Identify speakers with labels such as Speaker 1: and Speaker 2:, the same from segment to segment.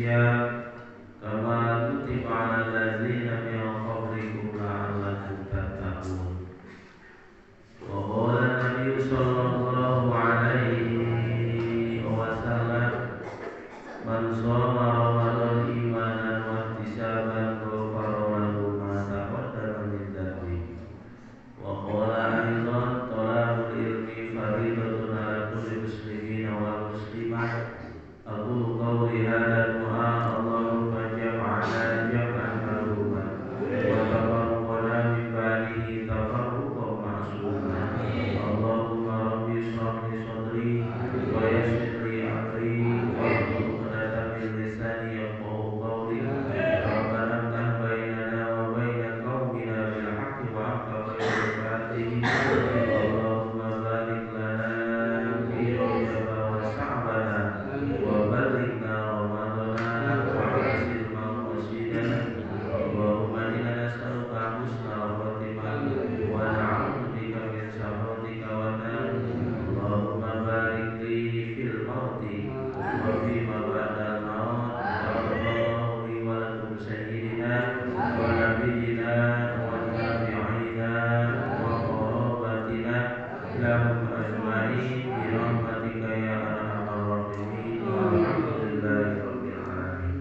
Speaker 1: الصيام كما كتب على الذين من قبلكم لعلكم تتقون. وقال النبي صلى الله عليه وسلم من صام رمضان إيمانا واحتسابا غفر له ما تقدم من ذنبه. وقال أيضا طلب العلم فريضة على كل مسلمين والمسلمات. أقول قولي هذا الدعاء اللهم جمعنا جمعا مرحوما وتفرقنا من بعده تفرقا معصوما. اللهم رب اشرح لي صدري ويسر لي أمري واحلل عقدة من لساني يفقهوا قولي. ربنا افتح بيننا وبين قومنا بالحق وأنت خير الفاتحين. اللهم بارك لنا في رجب وشعبنا وبلغنا رمضان وحسن مقصدنا. اللهم إنا نسألك حسن الخاتمة ونعوذ بك من سخطك والنار. اللهم بارك لي في الموت وفيما بعد الموت. اللهم لي ولكم سيدنا ونبينا وتابعينا وقرابتنا لهم أجمعين برحمتك يا أرحم الراحمين. والحمد لله رب العالمين.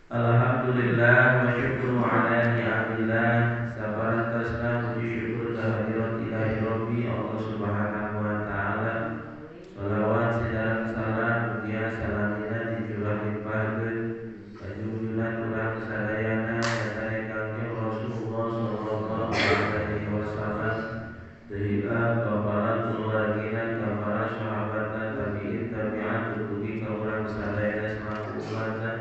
Speaker 1: Alhamdulillah wa syukru ala ni'amillah. Sabar tasna puji syukur kehadirat ilahi Rabbi Allah subhanahu wa ta'ala. Salawat sedaran salam mugia salamina dijurahin bahagia kajujuran urang sadayana nyatane kangjeng Rasulullah sallallahu alaihi wasallam. Dahila kapara keluargina kapara sahabatna tabi'in tabi'at duduki ka urang sadayana selaku umatna.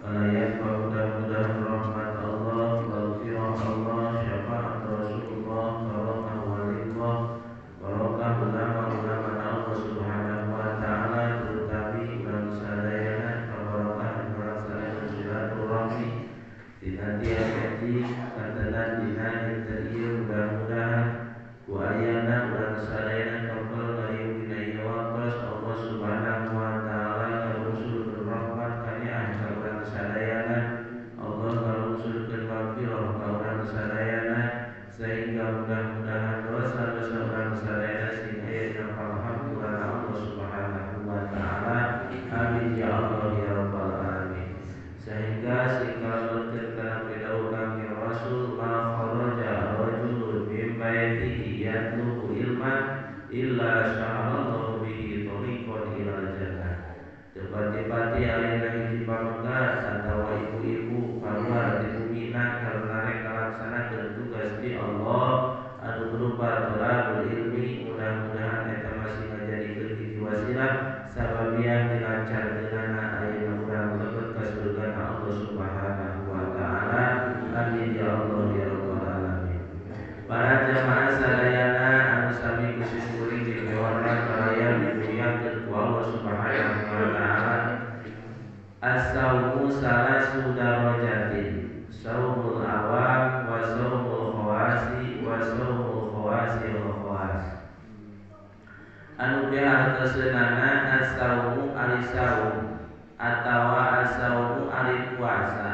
Speaker 1: Kalayan mudah-mudahan rahmat Allah, maghfirah Allah, syafaat Rasulullah, karamah walillah, barokah ulama-ulama Allah subhanahu wa ta'ala, terutami urang sadayana kabarokahan urang sadayana silaturahmi dina tiap haji katenan dina interior. Mudah-mudahan ku ayana urang sadayana kapal ngayung dina ieu waktos Allah subhanahu wa ta'ala ngarusulkeun rahmat kanya ka urang sadayana. Allah ngarusulkeun maghfirah ka urang sadayana sehingga mudah-mudahan dosa-dosa urang sadayana sing aya dina palhampuran Allah subhanahu wa ta'ala. Amin ya Allah ya rabbal alamin. Sehingga sing kalebetkeun kana pidawuh kangjeng Rasul ma kharaja rajulun min baitihi yatlubu ilman illa sya'alallahu bihi thariqan ilal jannah. Tepati-pati ayeuna hiji pamenggas atawa ibu-ibu kaluar di bumina karena rek ngalaksanakeun tugas di Allah anu berupa thalabul ilmi. Mudah-mudahan eta masih ngajadikeun hiji wasilah sababian dilancarkeunana ayeuna urang lebet ka surgana Allah subhanahu wa ta'ala. Amin ya Allah ya rabbal alamin. Para jamaah sadayana anu sami kusimkuring dikewarna karaya dimuliakeun ku Allah subhanahu wa ta'ala. As-saumu salasu darajatin, saumul awam wa saumul khawasi wa saumul khawasil khawas. Anu dihartoseunana as-saumu ari saum atawa as-saumu ari puasa.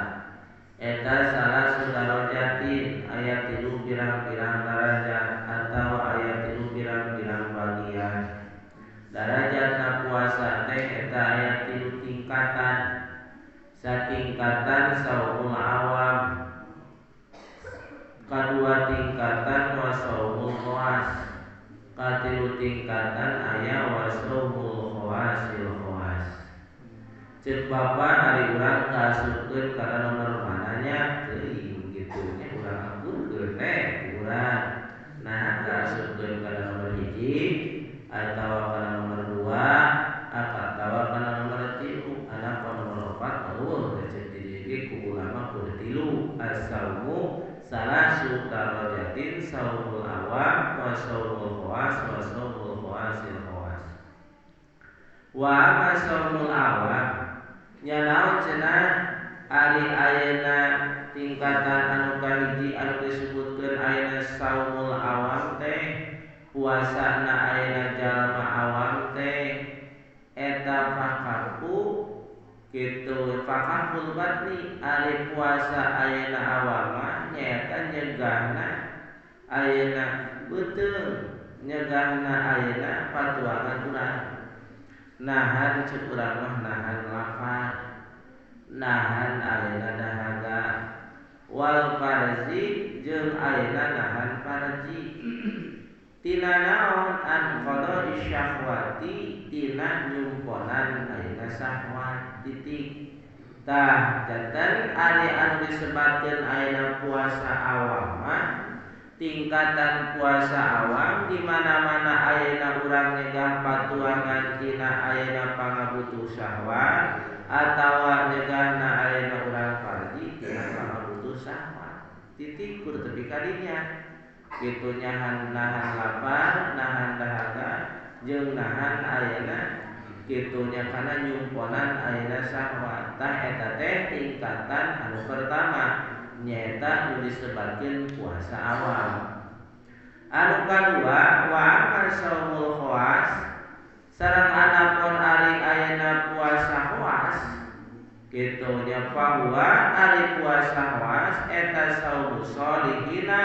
Speaker 1: Eta salasu darajatin aya 3 pirang-pirang darajat atawa aya 3 pirang-pirang bagian. Darajatna puasa teh eta aya 3 tingkatan. Satingkatan saumul awam, kadua tingkatan wa saumul khawas, katilu tingkatan aya wa saumul khawasil khawas. Ceuk bapa ari urang kaasupkeun kana nomor mananya teuing kitu nya urang ampurkeun urang nah kaasupkeun kana nomor 1 atawa kana nomor 2 atawa kana nomor 3 anak nomor 4 eueuh ceuk di dieu ku ulama kudu 3. As-saumu salasu darajatin, saumul awam wa saumul khawas wa saumul khawasil khawas. Wa amma saumul awam nyanaon cenah ari ayeuna tingkatan anu kahiji anu disebutkeun ayeuna saumul awam teh puasana ayeuna jalma awam teh eta faqatu Kitu fakahul batni ari puasa ayeuna awama nyaeta nyegahna ayeuna beuteung nyegahna ayeuna patuangan urang nahan ceuk urang mah nahan lapar nahan ayeuna dahaga wal farzi jeung ayeuna nahan farji tina naon an qada syahwati tina nyumponan ayeuna syahwat titik tah janten ari anu disebatkeun ayeuna puasa awam mah tingkatan puasa awam di mana-mana ayeuna urang nyegah patuangan tina ayeuna pangabutuh syahwat atawa nyegahna ayeuna urang farji tina pangabutuh syahwat titik kudu tepi kadinya kitu nahan lapar nahan dahaga jeung nahan ayeuna kitu nya kana nyumponan ayeuna syahwat tah eta teh tingkatan anu pertama nyaeta nu disebatkeun puasa awam. Anu kadua wa amal saumul khawas sareng anapun ari ayeuna puasa khawas kitu nya bahwa ari puasa khawas eta saumul sholihina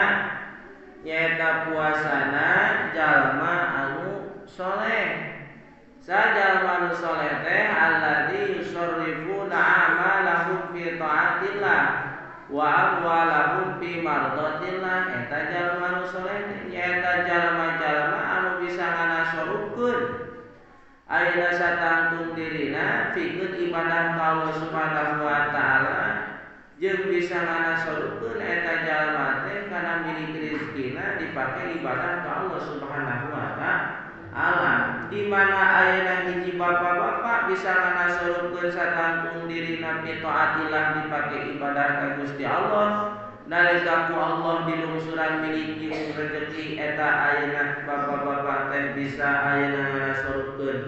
Speaker 1: nyaeta puasana jalma anu soleh. Sajalma anu soleh teh alladzi yusarrifuna amalahum fi taatillah wa amwalahum fi mardatillah. Eta jalma anu soleh teh nyaeta jalma-jalma anu bisa nganasorupkeun ayeuna satangtung dirina pikeun ibadah ka Allah Subhanahu wa taala jeung bisa nganasorupkeun eta jalma teh kana milik rezekina dipake ibadah ka Allah Subhanahu wa taala. Di mana ayeuna hiji bapak-bapak bisa nganasorupkeun satangtung dirina fi taatillah dipake ibadah ka Gusti Allah nalika ku Allah dilungsuran milik jeung rezeki eta ayeuna bapak-bapak teh bisa ayeuna nganasorupkeun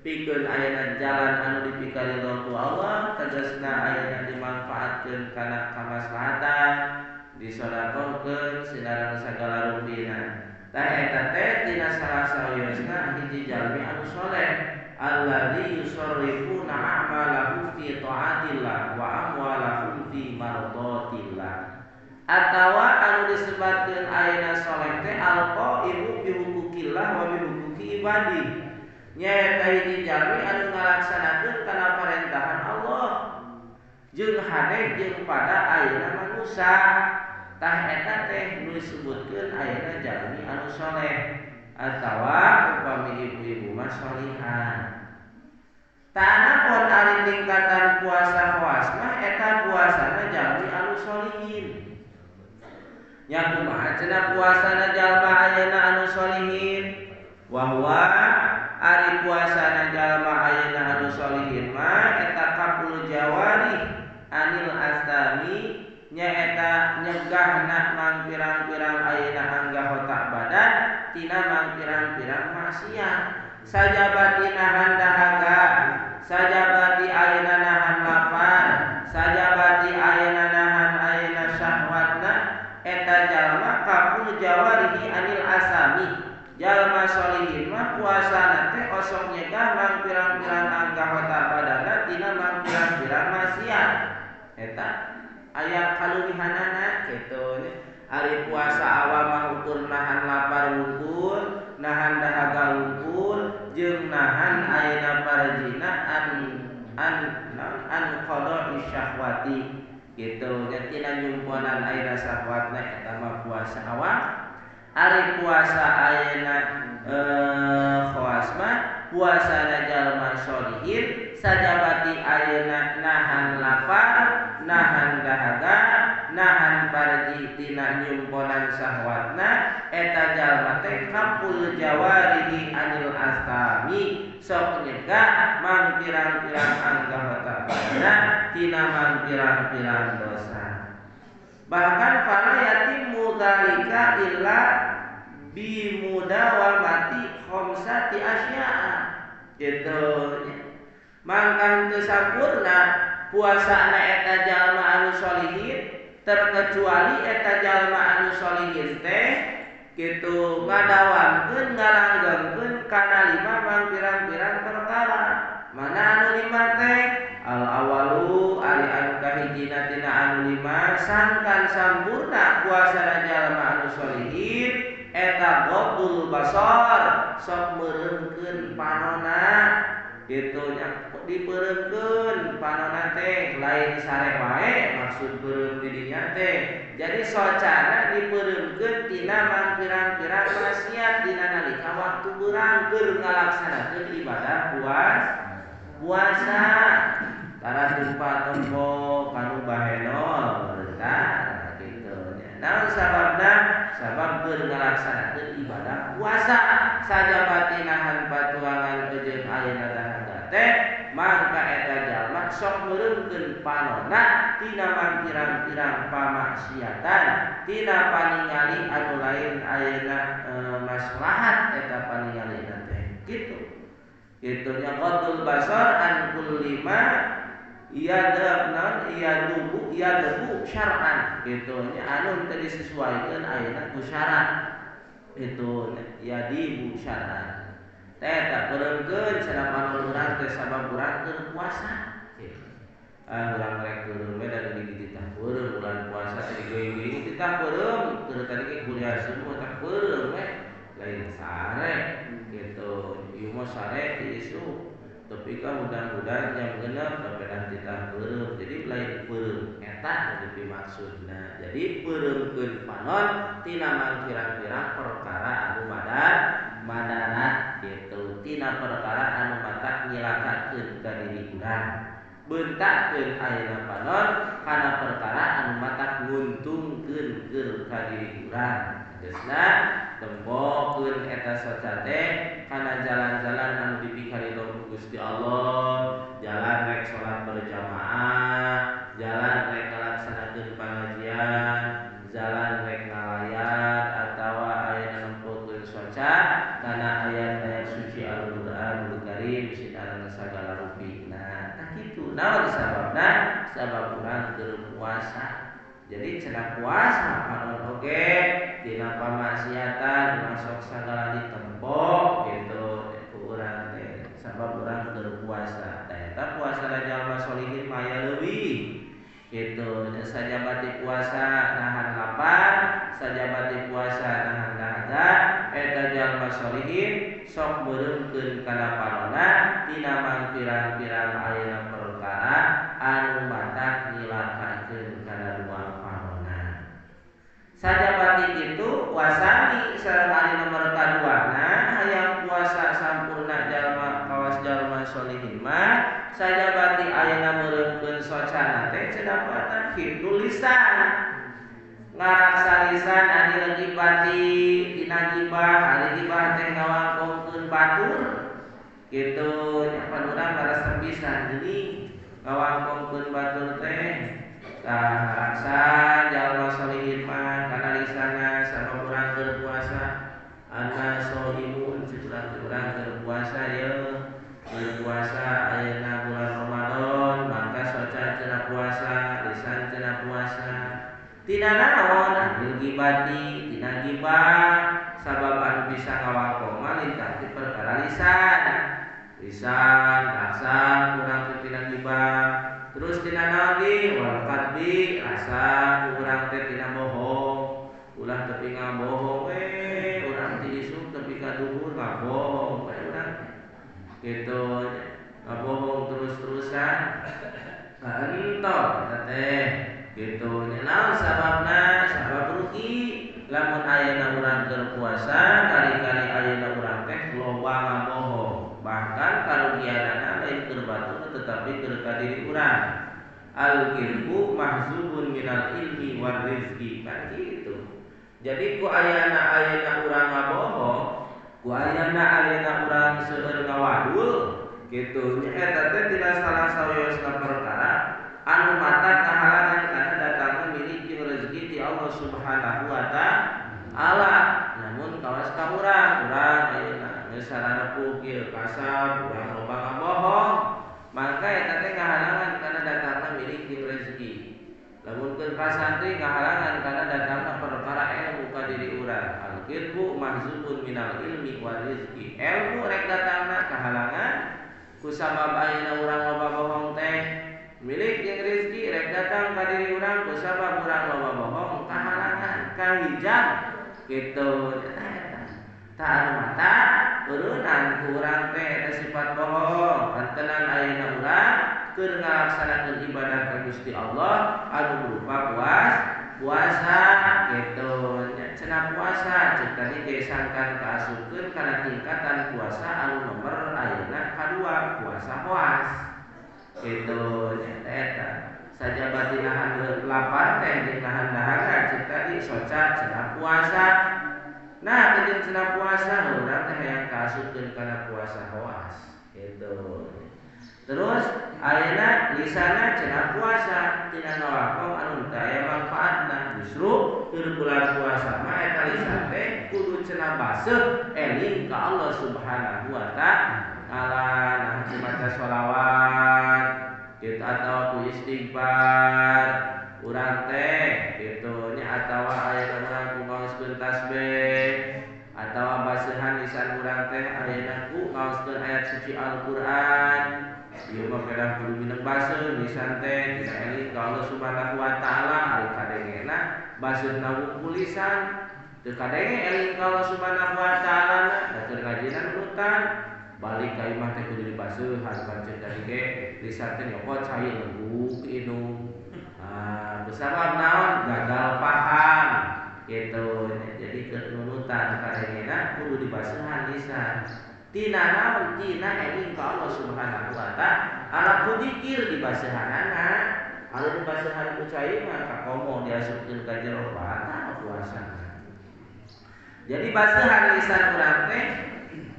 Speaker 1: pikeun ayeuna jalan anu dipikaridho ku Allah tegasna ayeuna dimanfaatkeun kana kamaslahatan disedekahkeun sinareng sagala rupina. Tah eta teh tina salah sawiosna hiji jalmi anu saleh alladzi yusarrifuna a'malahum fi taatillah wa amwalahum fi mardatillah. Atawa anu disebutkeun ayeuna saleh teh alqaimu bi hukukillah wa bi hukuki ibadi. Nyaeta hiji jalmi anu ngalaksanakeun kana parentahan Allah jeung hade jeung pada ayeuna manusia. Tah eta teh nu disebutkeun ayeuna jalmi anu saleh atawa upami ibu-ibu mah salihah. Tanapun ari tingkatan puasa khawas mah eta puasana jalmi anu sholihin. Nya kumaha cenah puasana jalma ayeuna anu sholihin? Wa huwa ari puasana jalma ayeuna anu sholihin mah eta kaful jawari anil asami nyaeta nyegahna mang pirang-pirang ayeuna anggota badan tina mang pirang-pirang maksiat. Sajabati nahan dahaga, sajabati ayeuna nahan lapar, sajabati ayeuna nahan ayeuna syahwatna eta jalma kaful jawarihi anil asami. Jalma sholihin mah puasana teh osok nyegah mang pirang-pirang anggota badanna tina mang pirang-pirang maksiat. Eta aya kaluwihanana kitu nya. Ari puasa awam mah ukur nahan lapar wungkul, nahan dahaga wungkul, jeung nahan ayeuna parjina an qada'i syahwati kitu nya tina nyumponan ayeuna syahwatna eta mah puasa awam. Ari puasa ayeuna khawas mah puasana jalma sholihin sajabati ayeuna nahan lapar, nahan dahaga, nahan parji tina nyumponan syahwatna eta jalma teh kaful jawarihi anil astami sok nyegah mang pirang-pirang anggota badan tina mang pirang-pirang dosa. Bahkan fala yatimu dzalika illa bi mudawamati khamsati asya'a gitu. Mangka teu sampurna puasana eta jalma anu sholihin terkecuali eta jalma anu sholihin teh kitu ngadawamkeun ngalanggengkeun kana 5 mang pirang-pirang perkara. Mana anu 5 teh? al awalu ari anu kahijina tina anu lima sangkan sampurna puasa jalma anu sholihin eta ghaddul basar sok meureumkeun panonna kitu nya dipeureumkeun panonna teh lain sare wae maksud peureum di dinya teh jadi socana dipeureumkeun tina pirang-pirang maksiat dina nalika waktu beurang keur ngalaksanakeun ibadah puasa tara tempat tempo kanu bahenol beurang kitu nya naon sababna sabab keur ngalaksanakeun ibadah puasa sajabati nahan patuangan jeung ayeuna dahaga teh mangka eta jalma sok meureumkeun panonna tina pirang-pirang pamaksiatan tina paningali anu lain ayeuna maslahat eta paningalina teh kitu nya ghaddul basar an kulli ma iya debu syar'an kitu nya anu teu disesuaikeun ayeuna ku syarat itu ya dibu syar'an teh tak peureumkeun cenah panon urang teh sabab urang keur puasa urang rek peureum we da geuning titah peureum bulan puasa teh geuing-geuing titah peureum keur tadi ge kuliah semua tah peureum we lain sare gitu ieu mah sare ti isu tapi ka mudah-mudahan jam genep kapedah titah peureum jadi lain peureum eta nu dimaksudna jadi peureumkeun panon tina pirang-pirang perkara anu madarat gitu tina perkara anu matak nyilakakeun ka diri urang beuntakeun ayeuna panon kana perkara anu matak nguntungkeun keur ka diri urang geusna tembokeun eta soca teh kana jalan-jalan anu dipikaridong ku Gusti Allah jalan rek salat berjamaah jalan rek ngalaksanakeun pengajian jalan rek ngalayan atawa ayeuna nempukeun soca kana ayat-ayat suci Al-Qur'anul Karim sinarana sagala rupina tah kitu naon sababna sabab urang keur puasa jadi cenah puasa panon oge tina pamaksiatan masuk sagala ditempo gitu ku urang teh sabab urang keur puasa eta puasa jalma sholihin maya leuwih gitu sajabati puasa nahan lapar sajabati puasa nahan dahaga eta jalma sholihin sok meureumkeun kana panonna tina pirang-pirang ayeuna perkara anu matak nyilakakeun kana dua panonna sajabati kitu puasani sareng nomor kaduana hayang puasa sampurna jalma kawas jalma sholihin mah sajabati ayeuna meureumkeun socana teh cenah patan hifdzul lisan ngaraksa lisan adi legipati tina gibah ari gibah teh ngawangkongkeun batur kitu nya panurang karasa pisan geuning ngawangkongkeun batur teh ngaraksa jalma sholihin mah kana lisanna sabab urang keur puasa ana sholimun urang keur puasa ye berpuasa ayeuna bulan Ramadan maka soca cenah puasa lisan cenah puasa tina naon ambil gibati tina gibah sabab anu bisa ngawangkong mah lintar ti perkara lisan rasa urang teh tina gibah terus tina naon di wal kadbi rasa urang teh tina bohong ulah tepi ngabohong urang ti isuk tepi ka duhur ngabohong we urang gitu ngabohong terus-terusan entok eta teh gitu naon sababna sabab rugi lamun ayeuna urang keur puasa kali-kali ayeuna urang teh loba ngabohong bahkan karugianana lain keur batur tetapi keur ka diri urang al-ilmu mahzubun minal ilmi war rizqi kan gitu jadi ku ayeuna urang ngabohong ku ayeuna urang seueur ngawadul kitu nya eta teh tidak salah sawiosna perkara anu matak kahalangan kana datangna milik rezeki ti Allah Subhanahu wa taala namun kawas ka urang ayeuna geus saranapuh kieu kasab urang loba ngabohong maka eta teh ngahalangan kana datangna milik rezeki lamun keur pasantri ngahalangan kana datangna perkara ilmu ka diri urang al-ilmu mahzubun minal ilmi wal rizqi ilmu rek datangna kahalangan ku sabab ayeuna urang loba bohong teh milik jeung rezeki rek datang ka diri urang ku sabab urang loba bohong kahalangan kahijab kitu ta anu mata urunan ku urang teh eta sifat bohong pantenan ayeuna urang keur ngalaksanakeun ibadah ka Gusti Allah anu berupa puasa kitu cenah puasa ceuk tadi disangkan kaasupkeun kana tingkatan puasa anu nomor ayeuna kadua puasa hoas kitu nya eta sajabati nahan lapar teh jeung nahan dahaga ceuk tadi soca cenah puasa. Nah kejeung cenah puasa urang teh hayang kaasupkeun kana puasa hoas kitu. Terus ayeuna lisanna cenah puasa tina ngalakon anu teu aya manfaatna justru keur bulan puasa mah eta lisan teh kudu cenah baseuh eling ka Allah Subhanahu wa taala nah maca sholawat kitu atawa ku istighfar urang teh kitu nya atawa ayeuna urang ku ngaoskeun tasbih atawa baseuhan lisan urang teh ayeuna ku ngaoskeun ayat suci Al-Qur'an. Ieu mah kedah kudu mineng baseuh lisan teh tina eling ka Allah Subhanahu wa taala ari kadengena baseuhna wungkul lisan teu kadenge eling ka Allah Subhanahu wa taala da keur ngajina nurutan balik ka imah teh kudu dibaseuhan pancen tadi ge lisan teh nyokot cai lembuk inung besabab naon gagal paham gitu jadi keur nurutan kadengena kudu dibaseuhan lisan tina naon tina eling ka Allah Subhanahu wa taala ku dzikir dibaseuhanana anu dibaseuhan ku cai mah kakomo diasupkeun ka jero batal puasa. Jadi baseuhan lisan urang teh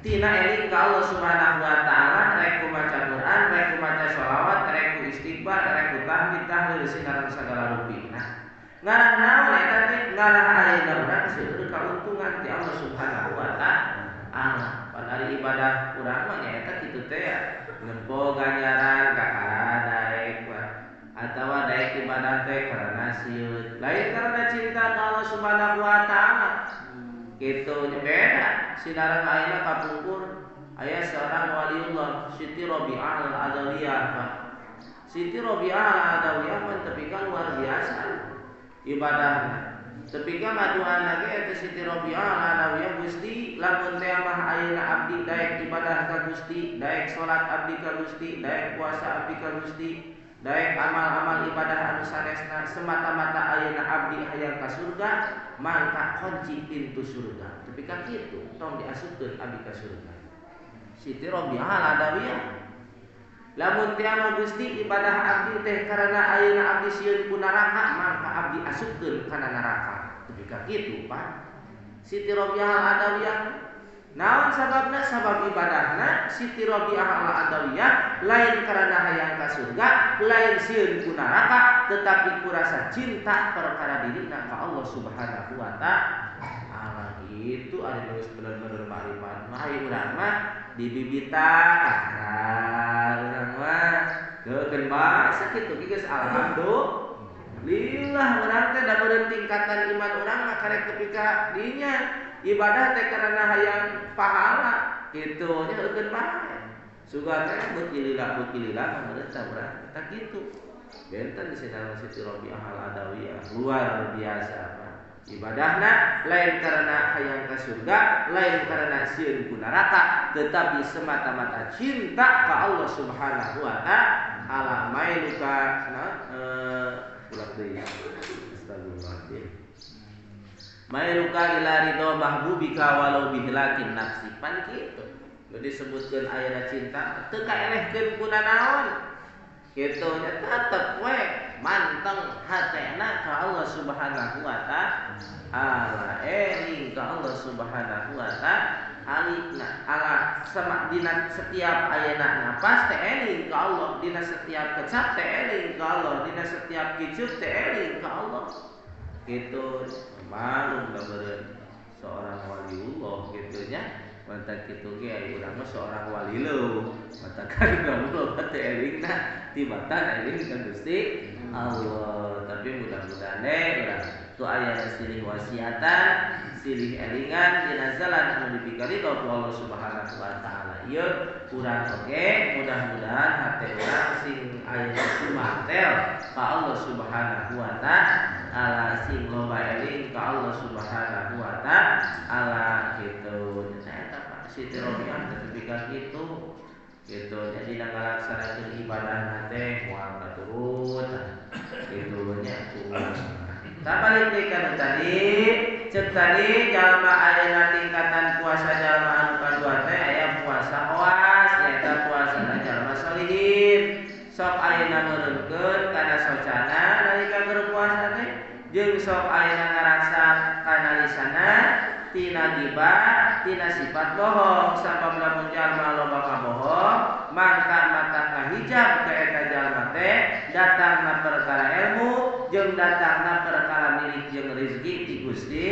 Speaker 1: tina eling ka Allah Subhanahu wa taala rek ku maca Quran rek ku maca sholawat rek ku istighfar rek ku tahmid tahlil sinaran sagala rupi. Nah ngarah naon eta teh ngarah ayeuna urang seueur kauntungan ti Allah Subhanahu wa taala. Ari ibadah urang mah nyaeta kitu teh ya nempo ganjaran ka daek atawa daek ibadah teh karena sieun lain karena cinta ka Allah Subhanahu wa taala kitu nya beda sinareng ayeuna kapungkur aya seorang waliullah Siti Rabi'ah al-Adawiyah Siti Rabi'ah al-Adawiyah mah teu luar biasa ibadahna tapi kan aduan lagi eta Siti Rabi'ah al-Adawiyah Gusti lamun teh mah ayeuna abdi daek ibadah ka Gusti daek salat abdi ka Gusti daek puasa abdi ka Gusti daek amal-amal ibadah anu sanesna semata-mata ayeuna abdi hayang ka surga mangka kunci pintu surga tapi ka kitu tong diasupkeun abdi ka surga Siti Rabi'ah al-Adawiyah lamun teh mah Gusti ibadah abdi teh karena ayeuna abdi sieun ku neraka mangka abdi asupkeun kana neraka ka kitu Pak Siti Rabi'ah al-Adawiyah naon sababna sabab ibadahna Siti Rabi'ah al-Adawiyah lain karena hayang ka surga lain sieun ku neraka tetapi ku rasa cinta perkara dirina ka Allah Subhanahu wa taala itu ari geus bener-bener marifat mah urang mah dibibitan urang mah geukeun bae sakitu geus alhamdulillah lillah urang teh da meureun tingkatan iman urang mah karek tepika dinya ibadah teh karena hayang pahala kitu nya eukeun bae suga teh beuki lillah meureun teh urang eta kitu benten di sinareng Siti Rabi'ah al-Adawiyah luar biasa Pak ibadahna lain karena hayang ka surga lain karena sieun ku neraka tetapi semata-mata cinta ka Allah Subhanahu wa taala mailuka Mailuka ila ridho mahbubika walau bihlakin nafsi pan kitu disebutkeun ayeuna cinta teu kaelehkeun ku nanaon kitu nya tetep we manteng hatena ka Allah Subhanahu wa taala eling ka Allah Subhanahu wa taala alina ala sama dina setiap ayeuna napas teh eling ka Allah dina setiap kecap teh eling ka Allah dina setiap kicup teh eling ka Allah kitu malum da beureun seorang waliullah kitu nya mantap kitu ge aya urang mah seorang wali leuh matakan Allah teh elingna tibatan eling ka Gusti Allah tapi mudah-mudahan urang tu aya silih wasiatan silih elingan dina jalan anu dipikari ku Allah Subhanahu wa taala. Ieu urang oge mudah-mudahan hate urang sing aya sumantel ka Allah Subhanahu wa taala, sing loba eling ka Allah Subhanahu wa taala kitu. Eta Siti Robiah dipikir kitu. Gitu, jadi ngalaksanakeun ibadah teh moal katurut gitu nya kuat. Sabalik deui kana tadi, cek tadi jalma ayeuna tingkatan puasa jalma anu kadua teh aya puasa oas, eta puasa jalma solihin. Sok ayeuna meureunkeun kana socana nalika berpuasa teh, jeung sok ayeuna ngarasa kana lisana tina gibah, tina sifat bohong. Sabab lamun jalma loba kabohong, maka mata kahijab ka eta jalma teh datangna perkara ilmu jeung datangna perkara milik jeung rezeki ti Gusti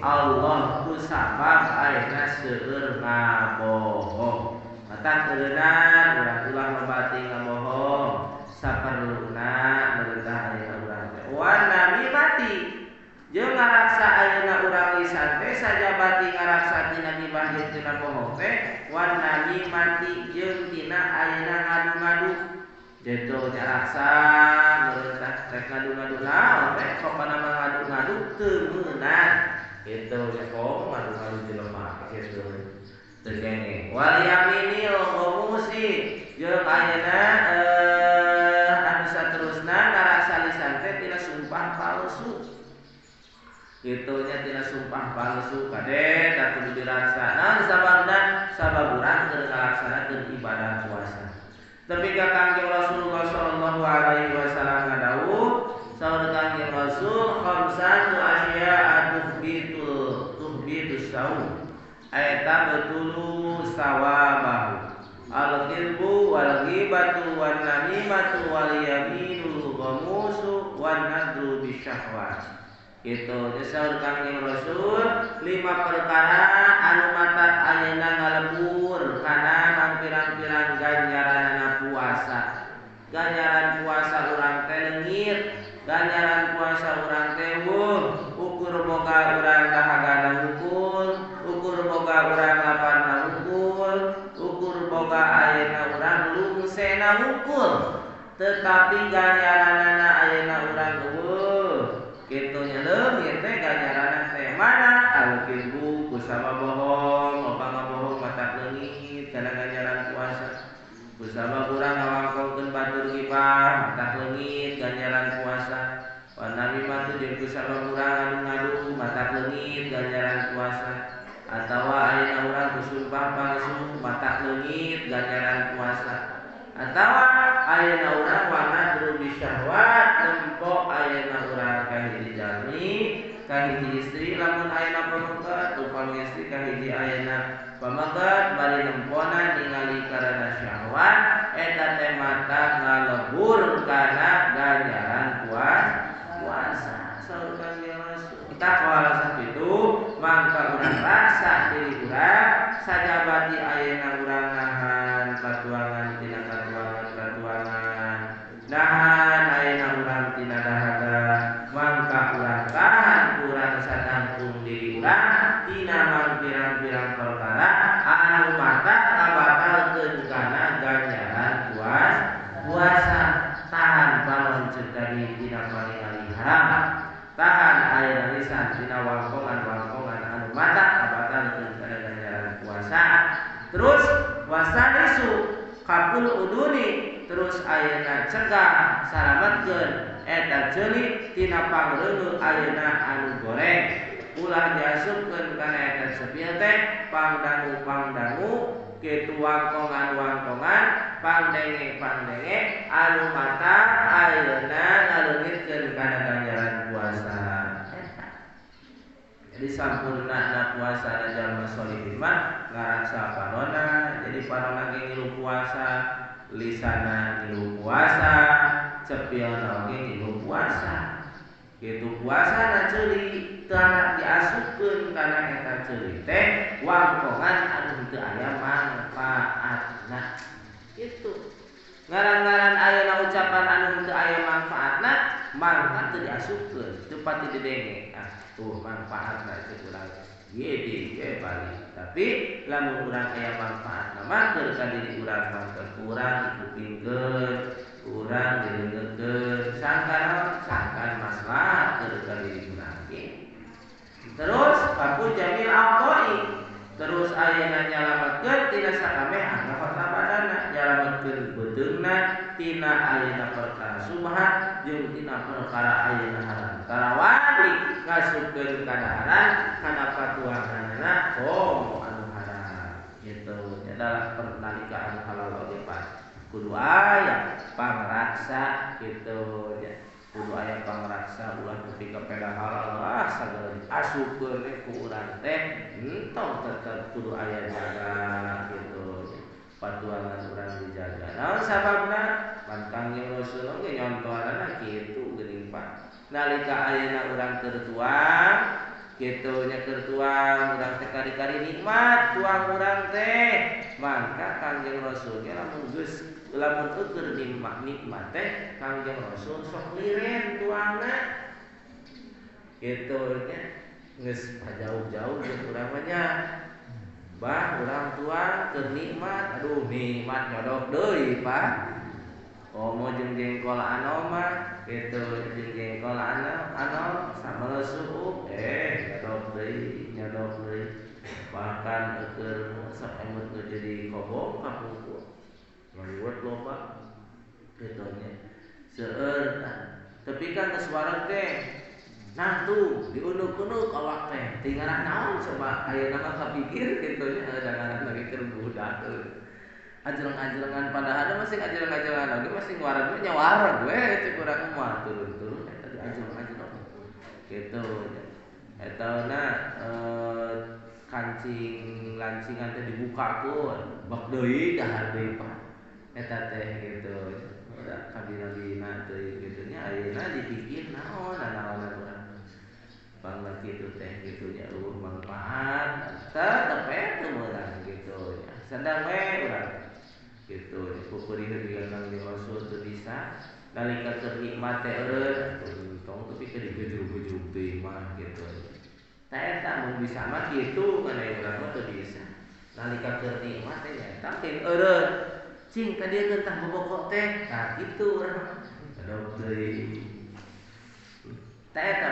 Speaker 1: Allah kusabab ayeuna seueur ngabohong. Mata keureunana urang ulah mabati ngabohong saperluna meureuntah ayeuna urang teh. Wan nami mati jeung ngaraksa ayeuna urang lisan teh sajabati ngaraksa tina gibah jeung tina bohong teh wan nami mati jeung tina ayeuna ngadu-ngadu. Deto ngaraksa meureuntah rek ngadu-ngadu naon teh sopana ngadu-ngadu teu meunang. Kitu nya kong ngadu-ngadu jelema kitu. Teu kene. Wal yaminil ghamusi jeung ayeuna anu saterusna ngaraksa lisan teh tina sumpah palsu. Itunya tina sumpah palsu kade da kudu dilaksanakeun sababna sabab urang keur ngalaksanakeun ibadah puasa. Tapi ka Kangjeng Rasulullah sallallahu alaihi wasallam ngadawuh saur Kangjeng Rasul khamsatu asya'a tuhbitus saum ayata betulu sawabahu al-qilbu wal ghibatu wan namimatu wal yaminul ghamusu wan nadru bisyahwat. Gitu saur Kangjeng Rasul 5 perkara anu matak ayeuna ngalebur kana pirang-pirang ganjaranna puasa. Ganjaran puasa urang teh leungit, ganjaran puasa urang teh ukur boga urang dahagana ukur, ukur boga urang laparna ukur boga ayeuna urang lungsena ukur. Tetapi ganjaranna ayeuna urang kitu nya leungit teh ganjaranna teh mana al-kidbu kusaba bohong, loba ngabohong matak leungit kana ganjaran puasa. Kusaba urang ngawangkolkeun batur gibah matak leungit ganjaran puasa. Wan namimah jeung kusaba urang ngadu-ngadu matak leungit ganjaran puasa. Atawa ayeuna urang kusumpah palsu matak leungit ganjaran puasa. Atawa ayeuna urang wanadru bisyahwat tempo ayeuna urang kahiji jalmi kahiji istri lamun ayeuna pamagat upami istri kahiji ayeuna pamagat bari nempona ningali karana syahwat eta teh mata ngalebur kana ganjaran puasa. Saur Kangjeng Rasul kita kuala sakitu mangka urang raksa diri urang sajabati ayeuna urang nahan katuangan tina katuangan nahan ayeuna urang tina dahaga mangka urang tahan urang satangtung diri urang tina pirang-pirang perkara anu matak ngabatalkeun kana ganjaran puasa. Tahan panon ceuk tadi tina paningali haram, tahan ayeuna lisan tina wangkongan anu matak ngabatalkeun kana ganjaran puasa. Terus wasanisu kapul uduni terus ayeuna cegah salametkeun eta ceulik tina pangreungeul ayeuna anu goreng. Ulah diasupkeun kana eta sepil teh pangdangu kitu wangkongan pangdenge anu matak ayeuna ngaleungitkeun kana ganjaran puasa. Jadi sampurnana puasa jalma sholihin mah ngaraksa panonna. Jadi panonna ge ngilu puasa, lisana ngilu puasa, cepilna ge ngilu puasa. Kitu puasana ceuli teu diasupkeun kana eta ceuli teh wangkongan anu teu aya manfaatna. Kitu. Ngaran-ngaran ayeuna ucapan anu teu aya manfaatna mangkat teu diasupkeun teu pati didenge tuh manfaatna itu kurang gede ge balik tapi lamun urang aya manfaatna mah keur ka diri urang mah kurang dikupingkeun urang dileungkeun sangkan maslahat keur ka diri urang ge terus papu jamil afdhoi terus ayeuna nyalametkeun tina sakabeh anggota badanna nyalametkeun beuteungna tina ayeuna perkara subhat jeung tina perkara ayeuna haram karawali ngasupkeun kadaharan kana patuanganna anu haram gitu adalah pernalika anu halal oge kudu aya pangraksa gitu ya kudu aya pangraksa ulah nepi ka peda halal sagala asupkeun ku urang teh entong tetep kudu aya jaga gitu patuangan urang dijaga naon sababna pantang jeung Rasul ge nyontohanna kitu geuning Pak nalika ayeuna urang keur tuang kitu nya keur tuang urang teh kari-kari nikmat tuang urang teh mangka Kangjeng Rasul ge lamun eukeun nikmat teh Kangjeng Rasul sok liren tuangna kitu nya geus jauh-jauh jeung urang nya bah urang tuang keur nikmat aduh nikmat nyodok deui Pak omo jeung jengkol ano mah kitu jeung jengkol ano sambal suuk nyodok deui bahkan keur sok emut nu jadi kobong kapungkur ngaliwat loba kitu nya seueur tapi kan geus wareg teh nah tuh diunduk-unduk awak teh tinggalan naon coba ayeuna mah kapikir kitu nya dangaran lagi keur budak ajreng-ajrengan padahal masih ajreng-ajrengan lagi masih nguareg nya wareg we cek urang mah turun-turun eta ajreng-ajreng kitu eta na kancing lancingan teh dibukakeun bak deui dahar deui Pak eta teh gitu udah kabina-bina teh gitu nya ayeuna dipikir naon urang bangga kitu teh gitu nya manfaat tetep teu meunang gitu nya sadang we urang gitu pupurieun jeung Kangjeng Rasul teu bisa nalika keur nikmat teh eureun untung tapi keur digejrug-gejrug deui mah gitu tah eta mun bisa mah kitu kana urang mah teu bisa nalika keur nikmat teh nyata teh eureun cing ka dieu tah bobokok teh tah kitu urang adog deui tah eta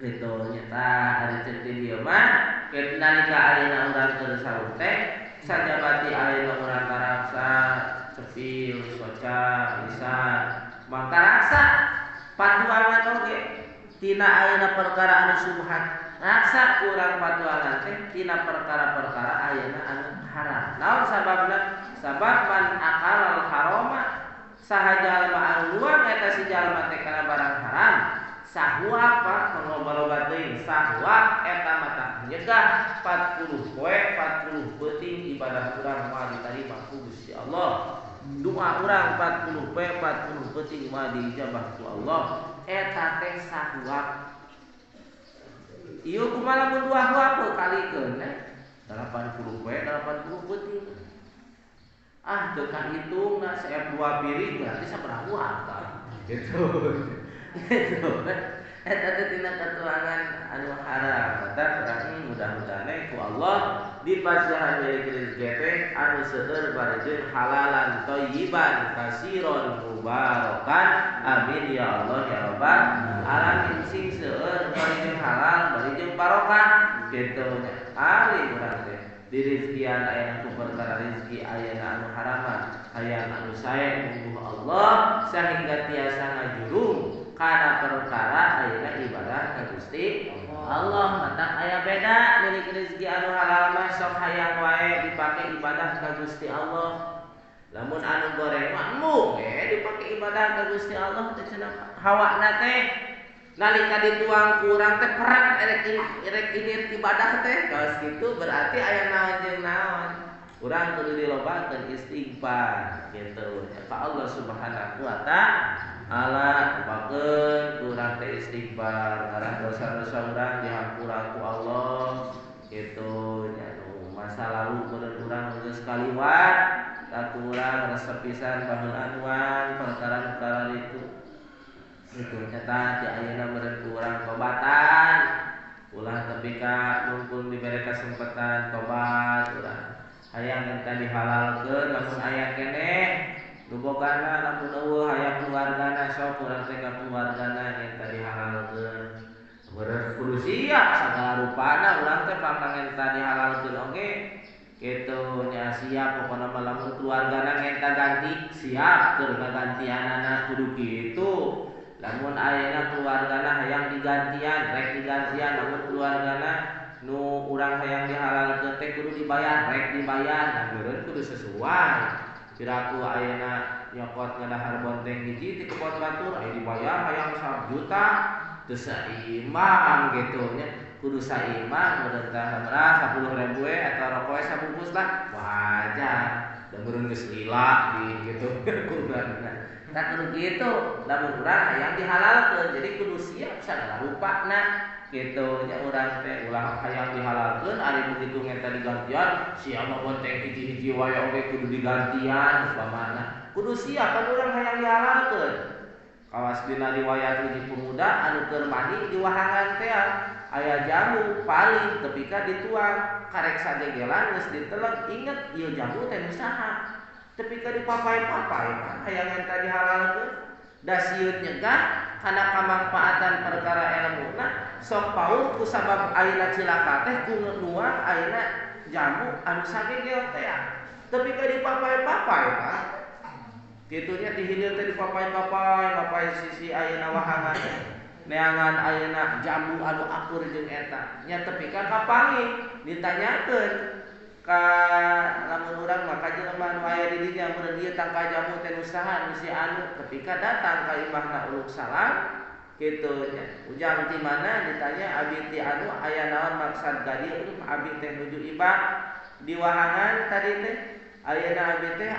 Speaker 1: gitu nyata ari ceuk di dieu mah nalika ayeuna urang keur saur teh sajabati ayeuna urang karaksa cepil soca lisan mangka raksa patuangan oge tina ayeuna perkara anu subhat raksa urang patuangan teh tina perkara-perkara ayeuna anu haram naon sababna sabab man akalal haroma saha jalma anu luang eta si jalma teh kana barang haram sahwa Pak pengobat-obat deui sahwa eta mata nyegah 40 poe 40 peuting ibadah urang moal ditarima ku Gusti Allah doa urang 40 poe 40 peuting moal diijabah ku Allah eta teh sahwa ieu kumaha mun dua hua kalikeun 80 poe 80 peuting teu kahitungna saep 2 piring berarti sabaraha hua gitu eta teh tina katuangan anu haram eta urang mudah-mudahan ku Allah dipasihan milik rezeki teh anu seueur barejeun halalan thayyiban kasiron mubarakan amin ya Allah ya rabbal alamin sing seueur barejeun halal barejeun barokah kitu nya ari urang teh di rezekian aya anu perkara rezeki aya anu haraman aya anu sae mungguh Allah sehingga tiasa ngajurung kana perkara ayeuna ibadah ka Gusti Allah mata aya beda milik rezeki anu halal mah sok hayang wae dipake ibadah ka Gusti Allah lamun anu goreng mah mung dipake ibadah ka Gusti Allah teh cenah hawana teh nalika dituang kurang teh perak erek ini ibadah teh kaos kitu berarti aya naon jeung naon urang kudu dilobakeun istighfar gitu ka Allah Subhanahu wa ta'ala bakeun urang teh istighfar karena dosa-dosa urang dihampura ku Allah gitu nya masa lalu keun urang geus kaliwat ka urang resep pisan baheula anuan perkara-perkara itu Itu nyata di ayeuna meureun urang tobatan ulah tepi ka mumpung dibere kesempatan tobat urang hayang minta dihalalkeun lamun aya keneh nu bogana lamun eueuh aya keluargana sok urang teh ka keluargana minta dihalalkeun meureun kudu siap sagala rupana urang teh pamang minta dihalalkeun oge kitu nya siap pokona mah lamun keluargana ngenta ganti siap keur ngagantianana kudu kitu. Lamun ayeuna keluargana hayang digantian, rek digantian lamun keluargana nu urang hayang dihalalkeun teh kudu dibayar, rek dibayar, dan meureun kudu sesuai. Piraku ayeuna nyokot ngadahar bonteng hiji ti kebon batur aya dibayar hayang 1 juta teu saimbang kitu nya. Kudu saimbang meureun teh hamra 10.000 we eta rokok sabungkus lah wajar. Da meureun geus lila di kitu kurangna. Tak kudu gitu, lamun urang hayang dihalalkeun, jadi kudu siap sagala rupana kitu nya urang teh ulah hayang dihalalkeun ari begitu ngenta digantian siap bonteng hiji-hiji wae oge kudu digantian upamana kudu siap kan urang hayang dihalalkeun kawas dina riwayat hiji pemuda anu keur mandi di wahangan teh aya jamu paling tepi ka dituang karek sagegelan geus diteleg inget ieu jamu teh nu saha tepi ka dipapai-papai kan hayang enta dihalalkeun da sieun nyegah kana kamangpaatan perkara ilmuna sok paul ku sabab ayeuna cilaka teh ku nuang ayeuna jamu anu sagegel teh tepi ka dipapai-papai kan kitu nya dihilir teh dipapai-papai mapai sisi ayeuna wahangan neangan ayeuna jamu anu akur jeung eta nya tepi ka kapangi ditanyakeun ka lamun urang mah ka jelema nu aya di dinya mun dieu tangka jamu teh nu saha nu si anu ketika datang ka imahna uluk salam kitu nya ujang ti mana ditanya abi ti anu aya naon maksad ka dieu abi teh nuju ibah di wahangan tadi teh ayeuna abi teh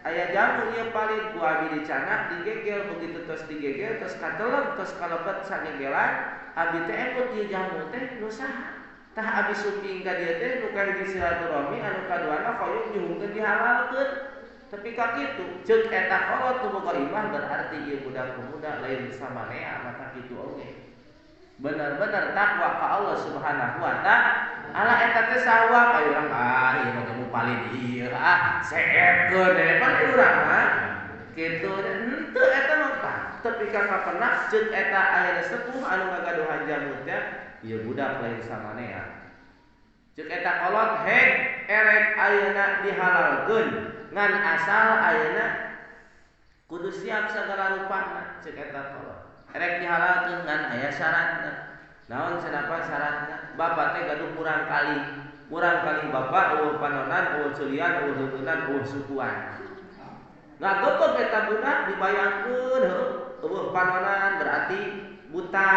Speaker 1: aya jamu ieu paling ku abi dicana digegel begitu tos digegel tos kateleg tos kalebet sagegelan abi teh engkut ieu jamu teh nu saha tah abis suping ka dieu teh nu ka hiji silaturahmi anu kaduana hoyong nyuhungkeun dihalalkeun tapi ka kitu ceuk eta kolot nu boga imah berarti ieu budak pemuda lain samanea mata kitu oge bener-bener takwa ka Allah Subhanahu wa taala eta teh sawa ka urang ieu mah kamu palin ieu seepkeun pan urang mah kitu henteu eta mah tapi ka kapenah ceuk eta aya sepuh anu ngagaduhan jamu teh ieu budak lain samanea ceuk eta kolot heg erek ayeuna dihalalkeun ngan asal ayeuna kudu siap sagala rupana ceuk eta kolot erek dihalalkeun ngan aya syaratna naon cenapa syaratna bapa teh gaduh murang kali bapa eueuh panonan eueuh ceulian eueuh heueunan eueuh sukuan ngagebeg eta budak dibayangkeun eueuh panonan berarti buta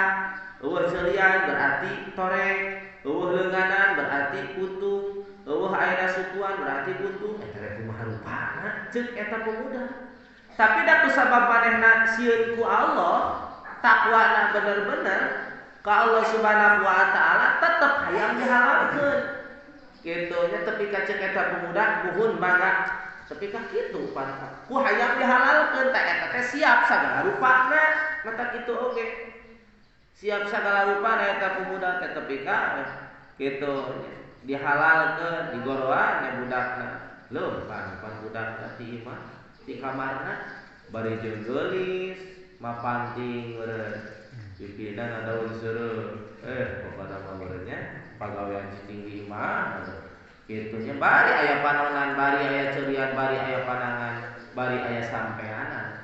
Speaker 1: eueuh ceulian berarti torek, eueuh leunganan berarti putung, eueuh ayeuna sukuan berarti buntung. Eta rek kumaha rupana ceuk eta pemuda. Tapi da kusabab manehna sieun ku Allah, takwana bener-bener ka Allah Subhanahu wa taala tetep hayang dihalalkeun. Kitu nya tepi ka ceuk eta pemuda muhun mangga tepi ka kitu pan. Ku hayang dihalalkeun teh eta teh siap sagala rupana mata kitu oge. Siap sagala rupa eta pemuda teh tepi ka kitu dihalalkeun digoroan nya budakna leuh pan budak ti imah ti kamarna bari jeung geulis mapanting meureun pipina daun seureum pokona mah meureun nya pagawean cicing di imah kitu nya bari aya panonan bari aya ceurian bari aya panangan bari aya sampeanan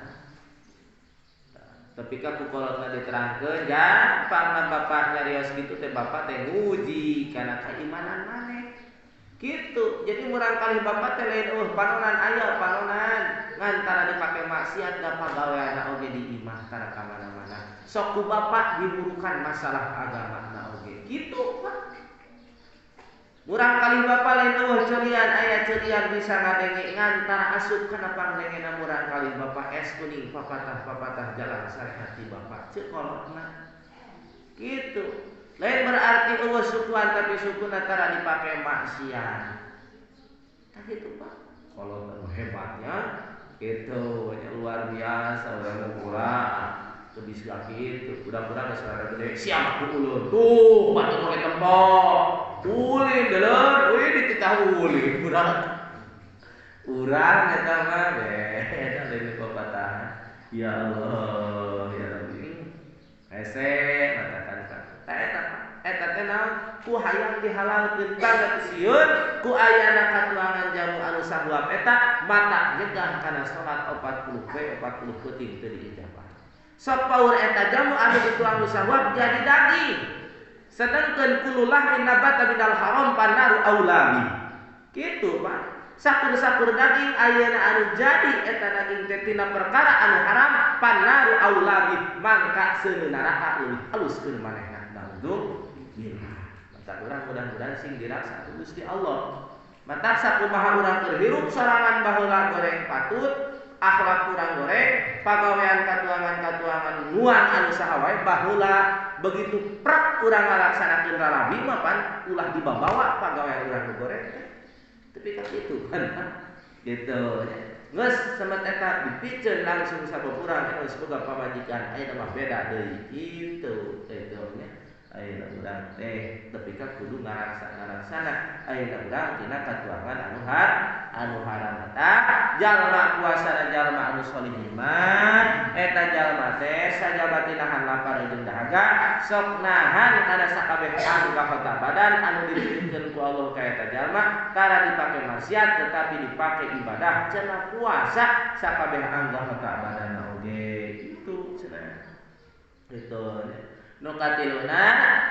Speaker 1: tapi ka kukolotna diterangkeun gampang bapak nyarios kitu teh bapak teh nguji kana keimanan maneh kitu jadi murang kali bapak teh lain panonan aya panonan ngantara dipake maksiat da pagaweana oge di imah tara ka mana-mana sok ku bapak diburukan masalah agamana oge kitu Pak murang kali bapak lain ceurian aya ceurian bisa ngadenge ngantara asup kana panglengena murang kali bapak es kuning papatah jalan sare hati bapak ceuk kolotna kitu lain berarti eueuh sukuan tapi sukuna tara dipake maksiat tah kitu Pak kolot anu hebatnya kitu nya luar biasa urang urang teu bisa kitu budak-budak geus rada gede siap ku ulun tuh batur make tempok ulin deuleun euy dititah ulin budak urang eta mah beda lain pepatahan ya Allah ya Rabbi hese matakan eta teh naon ku hayang dihalalkeun banget sieun ku ayana katuangan jamu anu sahuap eta mata nyegah kana salat 40 peuting teu diijabah sok paur eta jamu anu dituang sahuap jadi daging sedengkeun kululah min nabata minal haram panaru aulami kitu Pak sakur-sakur daging ayeuna anu jadi eta daging teh tina perkara anu haram panaru aulami mangka seueur neraka leuwih haluskeun manehna naudzubillah mata urang mudah-mudahan sing diraksa ku Gusti Allah mata sakumaha urang keur hirup sorangan baheula goreng patut akhlak urang goreng pagawean katuangan nuang anu saha wae baheula begitu prak urang ngalaksanakeun rarabi mah pan ulah dibawa pagawean urang goreng tapi kan itu kan gitu geus semet eta dipikeun langsung sababaraha geus boga pamajikan aya mah beda deui kitu nya ayeuna urang teh tapi ka kudu ngaraksana ayeuna urang tina katuangan anu haram eta jalma puasana jalma anu salih iman eta jalma teh sajaba tinahan lapar jeung dahaga sok nahan kana sakabeh anu kakota badan anu dititipkeun ku Allah ka eta jalma tara dipake maksiat tetapi dipake ibadah cenah puasa sakabeh anggota badanna oge kitu cenah kitu nu katiluna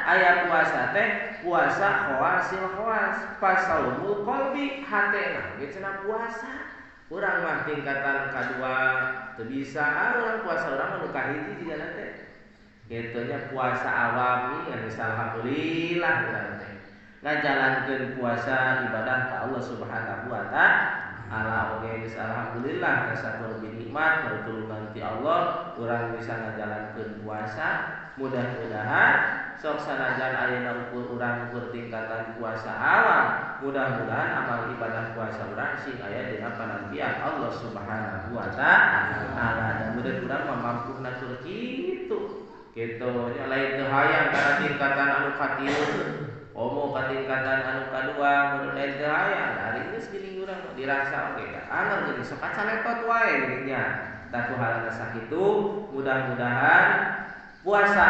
Speaker 1: aya puasa teh puasa khawasil khawas pasaumul qalbi hatena ge cenah puasa urang mah tingkatan kadua teu bisa urang puasa urang anu kahiji jigana teh kitu nya puasa awam anu alhamdulillah urang teh ngajalankeun puasa ibadah ka Allah Subhanahu wa ta'ala oge geus alhamdulillah tasakur binikmat bertulungan ti Allah urang bisa ngajalankeun puasa mudah-mudahan sok sanajan ayeuna ukur urang ukur tingkatan puasa awam mudah-mudahan amal ibadah puasa urang sing aya dina panampian Allah Subhanahu wa ta'ala dan mudah-mudahan mampu natur kitu nya lain teu hayang kana tingkatan anu katilu omo ka tingkatan anu kadua mun lain teu hayang ari geus geuning urang diraksa oge ka anger geuning sok acaletot wae geuning nya tatu halana sakitu mudah-mudahan puasa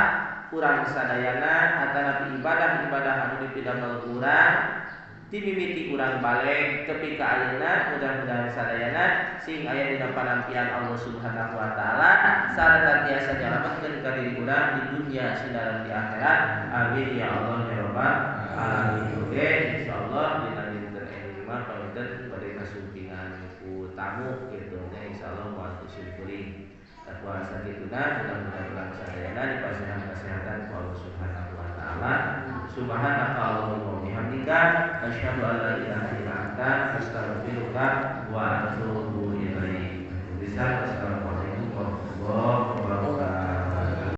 Speaker 1: urang sadayana atanapi ibadah-ibadah anu dipidamel urang ti mimiti urang baleng tepi ka ayeuna mudah-mudahan sadayana sing aya dina panampian Allah Subhanahu wa taala sareng tiasa nyalametkeun ka diri urang di dunya sinaran di akhirat amin ya Allah ya rabbal alamin oge insyaallah dina dinten mah paminten bade kasumpingan ku tamu kitu nya insyaallah moal usul kuring puasa kituna mudah-mudahan urang sadayana dipasihan kesehatan ku Allah Subhanahu wa taala subhanaka Allahumma wa bihamdika asyhadu an la ilaha illa anta astaghfiruka wa atubu ilaik bisa